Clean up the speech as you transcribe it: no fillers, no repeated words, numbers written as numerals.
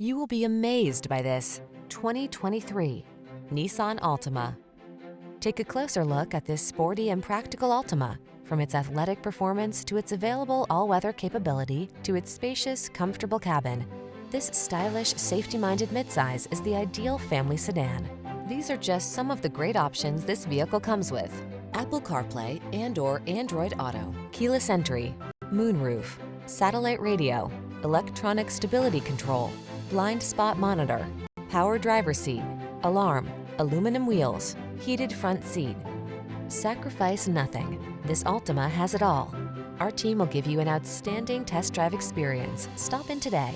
You will be amazed by this 2023 Nissan Altima. Take a closer look at this sporty and practical Altima. From its athletic performance to its available all-weather capability to its spacious, comfortable cabin, this stylish, safety-minded midsize is the ideal family sedan. These are just some of the great options this vehicle comes with: Apple CarPlay and/or Android Auto, keyless entry, moonroof, satellite radio, electronic stability control, blind spot monitor, power driver seat, alarm, aluminum wheels, heated front seat. Sacrifice nothing. This Altima has it all. Our team will give you an outstanding test drive experience. Stop in today.